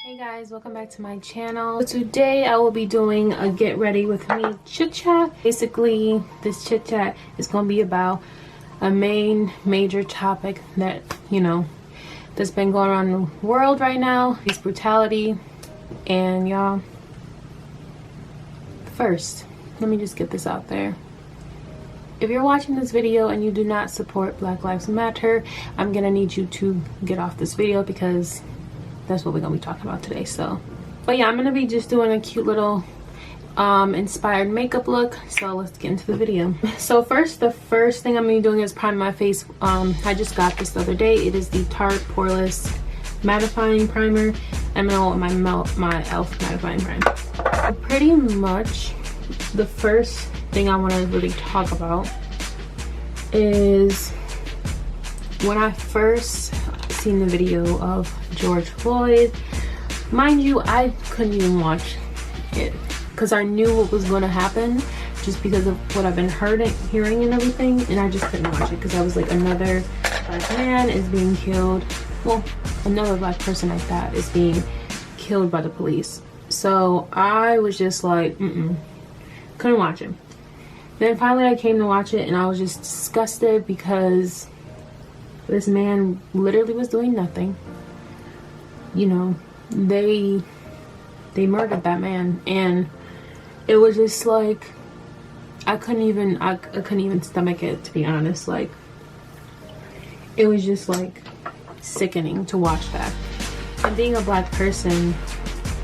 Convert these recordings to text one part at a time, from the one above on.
Hey guys, welcome back to my channel. So today I will be doing a get ready with me chit chat. Basically, this chit chat is going to be about a major topic that, that's been going on in the world right now. Police brutality. And y'all, first, let me just get this out there. If you're watching this video and you do not support Black Lives Matter, I'm gonna need you to get off this video because that's what we're gonna be talking about today. But yeah, I'm gonna be just doing a cute little inspired makeup look. So let's get into the video. So the first thing I'm gonna be doing is prime my face. I just got this the other day. It is the Tarte Poreless Mattifying Primer. I'm gonna my e.l.f. mattifying primer. Pretty much the first thing I want to really talk about is when I first seen the video of George Floyd. Mind you, I couldn't even watch it because I knew what was going to happen just because of what I've been hearing and everything, and I just couldn't watch it because I was like, another black man is being killed. Well, another black person like that is being killed by the police. So I was just like, couldn't watch it. Then finally I came to watch it and I was just disgusted because this man literally was doing nothing. They murdered that man, and it was just like I couldn't even stomach it, to be honest. Like, it was just like sickening to watch that. And being a black person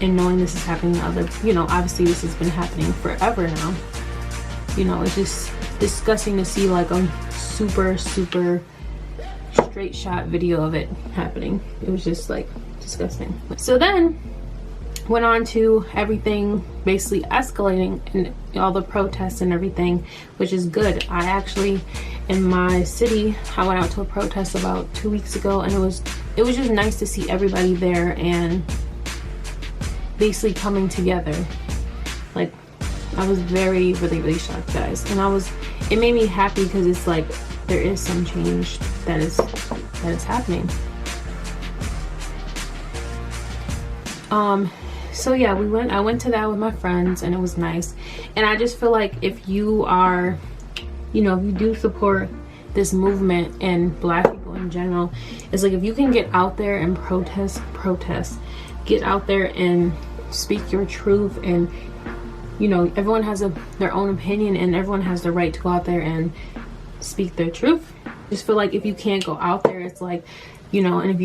and knowing this is happening to other, obviously this has been happening forever now. It's just disgusting to see like a super straight shot video of it happening. It was just like disgusting. So then went on to everything basically escalating and all the protests and everything, which is good. I actually, in my city, I went out to a protest about 2 weeks ago, and it was just nice to see everybody there and basically coming together. Like, I was really shocked, guys, and it made me happy because it's like there is some change that is happening. So yeah, I went to that with my friends, and it was nice. And I just feel like if you are, if you do support this movement and black people in general, it's like if you can get out there and protest, get out there and speak your truth. And everyone has their own opinion, and everyone has the right to go out there and speak their truth. I just feel like if you can't go out there, it's like, and if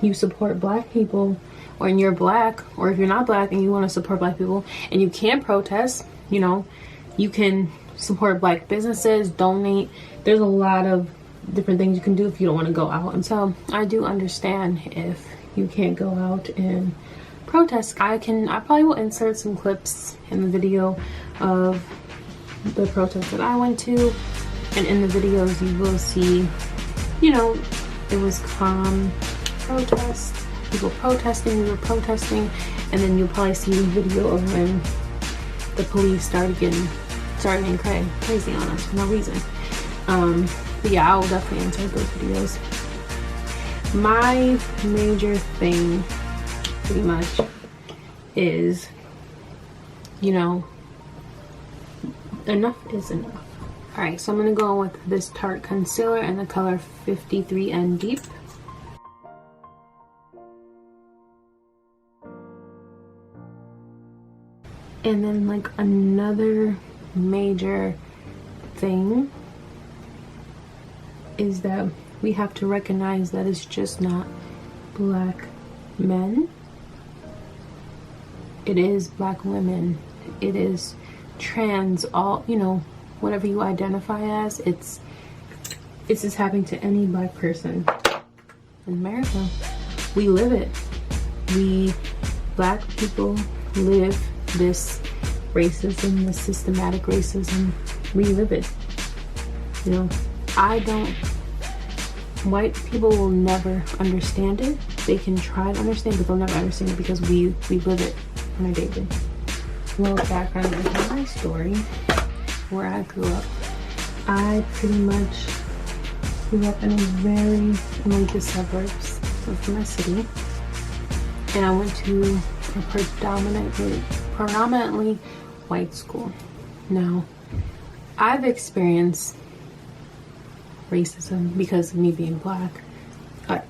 you support black people, or you're black, or if you're not black and you want to support black people and you can't protest, you can support black businesses, donate. There's a lot of different things you can do if you don't want to go out. And so I do understand if you can't go out and protest. I probably will insert some clips in the video of the protest that I went to, and in the videos you will see, it was calm protest, people protesting, we were protesting, and then you'll probably see a video of when the police started getting crazy on us for no reason. But yeah, I will definitely insert those videos. My major thing pretty much is, enough is enough. Alright, so I'm going to go with this Tarte concealer in the color 53N Deep. And then like another major thing is that we have to recognize that it's just not black men. It is black women. It is trans, all, whatever you identify as. It's just happening to any black person in America. We live it. We black people live this racism, this systematic racism. We live it. White people will never understand it. They can try to understand, but they'll never understand it because we live it on a daily. A little background of my story, where I grew up. I pretty much grew up in the suburbs of my city. and I went to a predominantly white school. Now, I've experienced racism because of me being black at,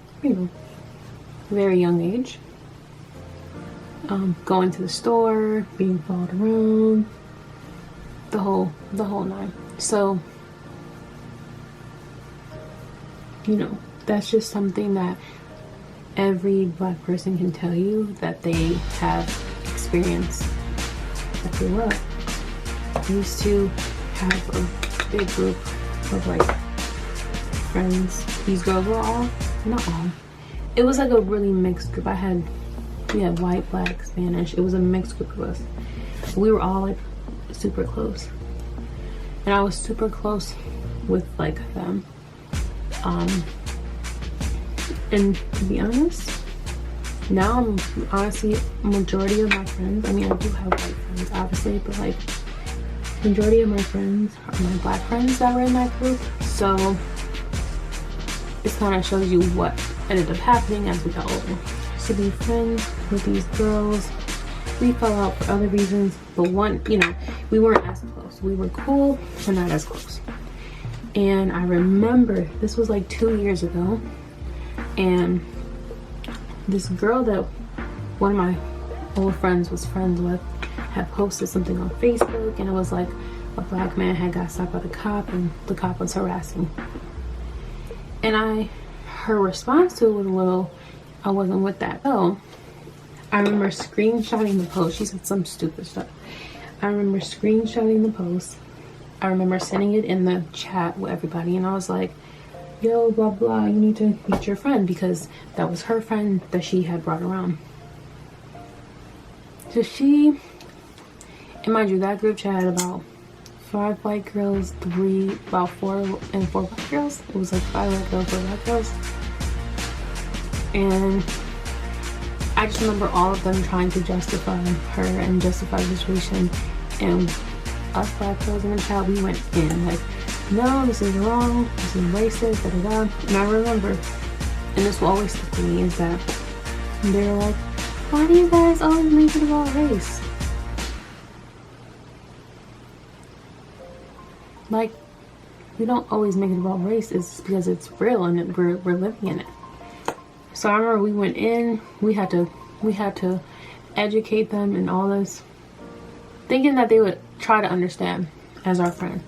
very young age. Going to the store, being followed around, the whole nine. So, that's just something that every black person can tell you that they have experienced that they were. I used to have a big group of like friends. These girls were all, not all, it was like a really mixed group. We had white, black, Spanish. It was a mixed group of us. We were all like super close. And I was super close with like them. And to be honest, now I'm honestly, majority of my friends, I mean, I do have white friends obviously, but like majority of my friends are my black friends that were in that group. So it kind of shows you what ended up happening as we got older. To be friends with these girls, we fell out for other reasons, but one, we weren't as close. We were cool, but not as close. And I remember this was like 2 years ago, and this girl that one of my old friends was friends with had posted something on Facebook, and it was like a black man had got stopped by the cop, and the cop was harassing. And her response to it was a little, I wasn't with that. So I remember screenshotting the post. She said some stupid stuff. I remember screenshotting the post. I remember sending it in the chat with everybody, and I was like, yo, blah blah, you need to meet your friend, because that was her friend that she had brought around. So she, and mind you, that group chat had about 5 white girls, 4 black girls. It was like 5 white girls, 4 black girls. And I just remember all of them trying to justify her and justify the situation. And us black girls in the chat, we went in like, no, this is wrong, this is racist, da da da. And I remember, and this will always stick with me, is that they were like, why do you guys always make it about race? Like, we don't always make it about race. It's because it's real and we're living in it. So I remember we went in, we had to educate them and all this, thinking that they would try to understand as our friends.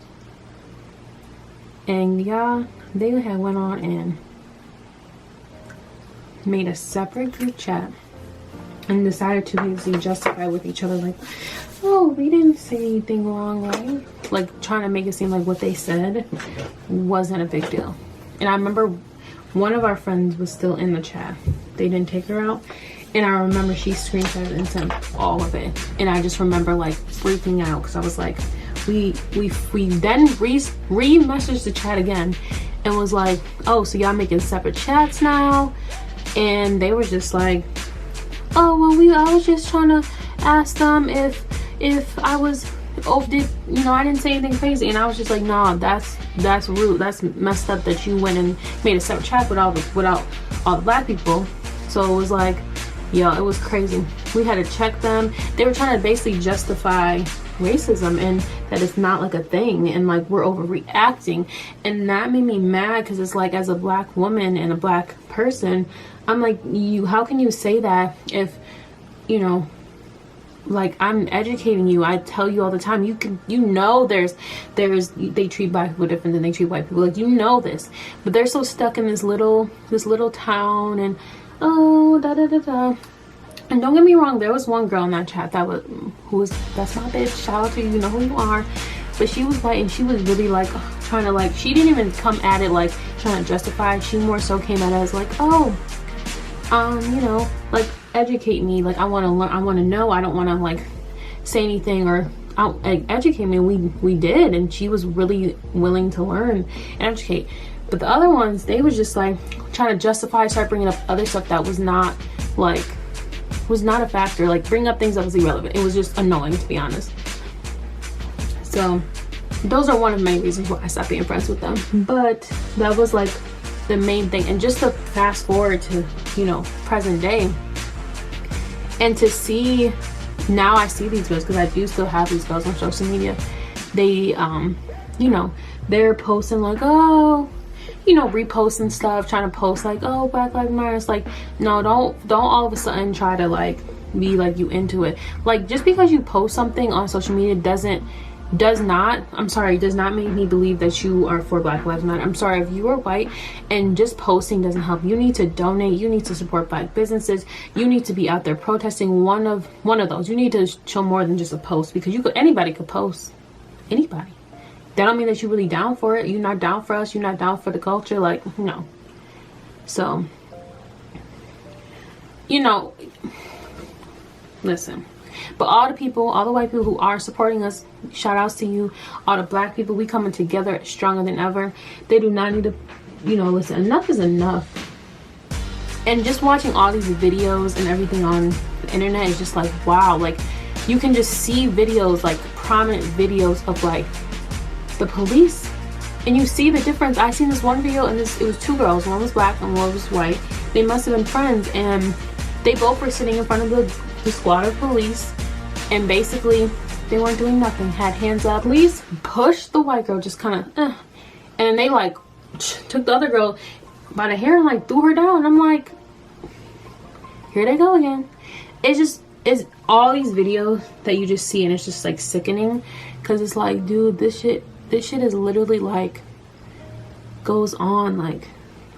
And y'all, they had went on and made a separate group chat and decided to basically justify with each other, like, oh, we didn't say anything wrong, right? Like trying to make it seem like what they said wasn't a big deal. And I remember one of our friends was still in the chat. They didn't take her out. And I remember she screenshotted and sent all of it. And I just remember like freaking out, because I was like, we then re-messaged the chat again and was like, oh, so y'all making separate chats now? And they were just like, oh, well, I was just trying to ask them if I was, I didn't say anything crazy. And I was just like, nah, that's rude. That's messed up that you went and made a separate chat without all the black people. So it was like, yo, it was crazy. We had to check them. They were trying to basically justify racism and that it's not like a thing and like we're overreacting. And that made me mad, because it's like, as a black woman and a black person, I'm like, how can you say that if, like, I'm educating you. I tell you all the time, they treat black people different than they treat white people. Like, this, but they're so stuck in this little town and da. And don't get me wrong, there was one girl in that chat that's my bitch. Shout out to you, you know who you are. But she was white and she was really like trying to, like, she didn't even come at it like trying to justify. She more so came at it as like, like, educate me. Like, I want to learn. I want to know. I don't want to like say anything or educate me. We did, and she was really willing to learn and educate. But the other ones, they was just like trying to justify, start bringing up other stuff that was not a factor. Like, bring up things that was irrelevant. It was just annoying, to be honest. So those are one of the main reasons why I stopped being friends with them. But that was like the main thing. And just to fast forward to, present day, And to see, now I see these girls, because I do still have these girls on social media. They you know, they're posting like, oh, you know, reposting stuff, trying to post like, oh, Black Lives Matter. It's like, no, don't all of a sudden try to like be like you into it. Like, just because you post something on social media does not make me believe that you are for Black Lives Matter. I'm sorry, if you are white and just posting doesn't help, you need to donate, you need to support Black businesses, you need to be out there protesting. One of those. You need to show more than just a post, because anybody could post. Anybody. That don't mean that you're really down for it. You're not down for us, you're not down for the culture, like, no. So, you know, listen. But all the white people who are supporting us, shout outs to you. All the Black people, we coming together stronger than ever. They do not need to, you know, listen, enough is enough. And just watching all these videos and everything on the internet is just like, wow. Like, you can just see videos, like prominent videos of like the police, and you see the difference. I seen this one video, and it was two girls. One was Black and one was white. They must have been friends, and they both were sitting in front of the squad of police, and basically they weren't doing nothing. Had hands up. Police pushed the white girl, just kind of, and they like took the other girl by the hair and like threw her down. I'm like, here they go again. It's all these videos that you just see, and it's just like sickening, because it's like, dude, this shit is literally like goes on, like,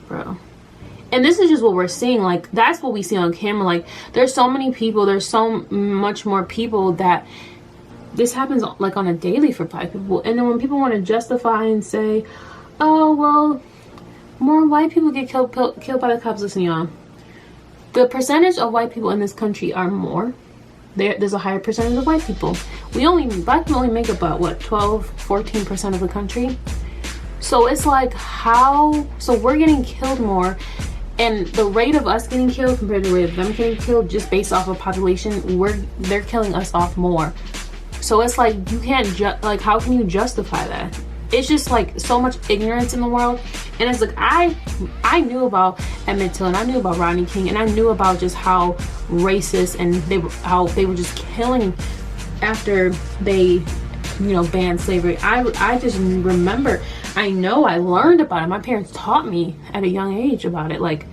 bro. And this is just what we're seeing. Like, that's what we see on camera. Like, there's so many people, there's so much more people that this happens like on a daily for Black people. And then when people want to justify and say, oh, well, more white people get killed by the cops. Listen, y'all, the percentage of white people in this country are more. There's a higher percentage of white people. Black people only make about what, 12-14% of the country. So it's like, so we're getting killed more, and the rate of us getting killed compared to the rate of them getting killed, just based off of population, they're killing us off more. So it's like, you can't like, how can you justify that? It's just like so much ignorance in the world. And it's like, I knew about Emmett Till, and I knew about Rodney King, and I knew about just how racist and how they were just killing after they, you know, banned slavery. I just remember, I learned about it. My parents taught me at a young age about it. Like,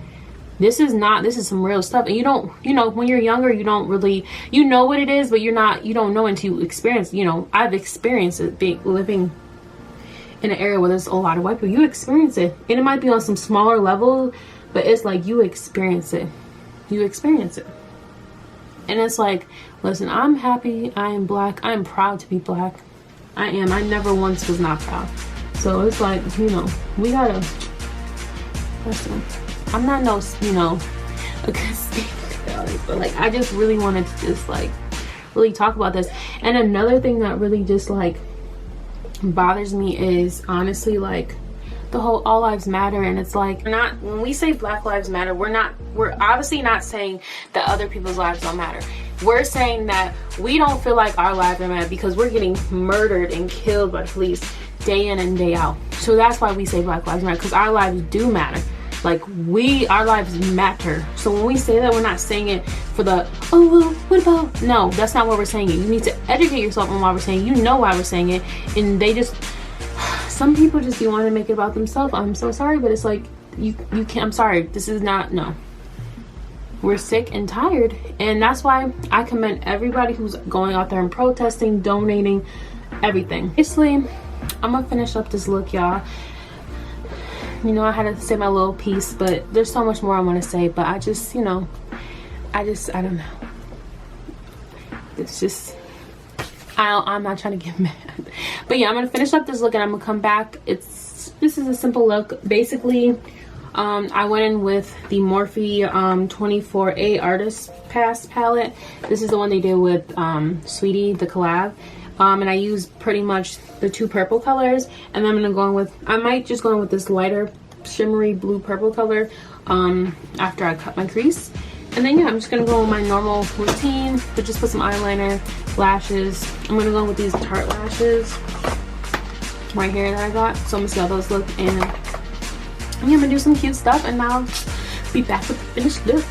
this is some real stuff. And you don't, you know, when you're younger, you don't really, you know what it is, but you don't know until you experience, you know. I've experienced it living in an area where there's a lot of white people. You experience it, and it might be on some smaller level, but it's like you experience it. And it's like, listen, I'm happy, I am Black, I am proud to be Black. I never once was not proud. So it's like, you know, we gotta, listen, I'm not no, you know, a conspiracy, but like, I just really wanted to just like really talk about this. And another thing that really just like bothers me is honestly like the whole all lives matter. And it's like, when we say Black Lives Matter, we're obviously not saying that other people's lives don't matter. We're saying that we don't feel like our lives are matter because we're getting murdered and killed by the police day in and day out. So that's why we say Black Lives Matter, because our lives do matter. Like, our lives matter. So when we say that, we're not saying it for the, oh, well, what about, no, that's not what we're saying it. You need to educate yourself on why we're saying it. You know why we're saying it. And they just, some people just do want to make it about themselves. I'm so sorry, but it's like, you can't, I'm sorry, this is not, no. We're sick and tired. And that's why I commend everybody who's going out there and protesting, donating, everything. Basically, I'm gonna finish up this look, y'all. You know, I had to say my little piece, but there's so much more I want to say. But I just, you know, I don't know. It's just, I'm not trying to get mad. But yeah, I'm gonna finish up this look and I'm gonna come back. This is a simple look. Basically, I went in with the Morphe 24A Artist Pass palette. This is the one they did with Sweetie, the collab. And I used pretty much the two purple colors, and then I'm gonna go in with, I might just go in with this lighter shimmery blue purple color after I cut my crease. And then yeah, I'm just gonna go with my normal routine, but just put some eyeliner, lashes. I'm gonna go in with these Tarte lashes right here that I got. So I'm gonna see how those look, and yeah, I'm gonna do some cute stuff, and I'll be back with the finished look.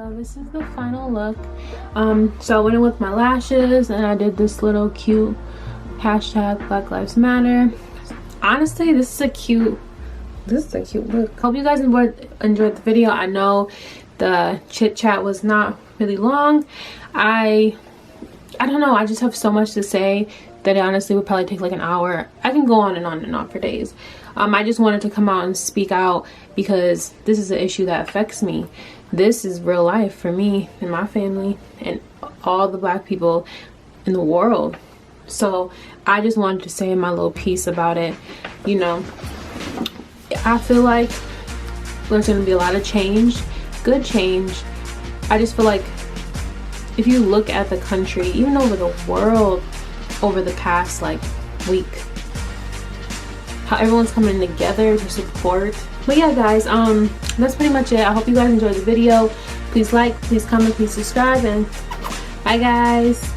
So this is the final look. So I went in with my lashes and I did this little cute hashtag Black Lives Matter. Honestly, this is a cute look. Hope you guys enjoyed the video. I know the chit chat was not really long. I don't know, I just have so much to say that it honestly would probably take like an hour. I can go on and on and on for days. I just wanted to come out and speak out because this is an issue that affects me. This is real life for me and my family and all the Black people in the world. So I just wanted to say my little piece about it. You know, I feel like there's going to be a lot of change, good change. I just feel like if you look at the country, even over the world, over the past like week, how everyone's coming together to support. But yeah guys, that's pretty much it. I hope you guys enjoyed the video. Please like, please comment, please subscribe, and bye guys.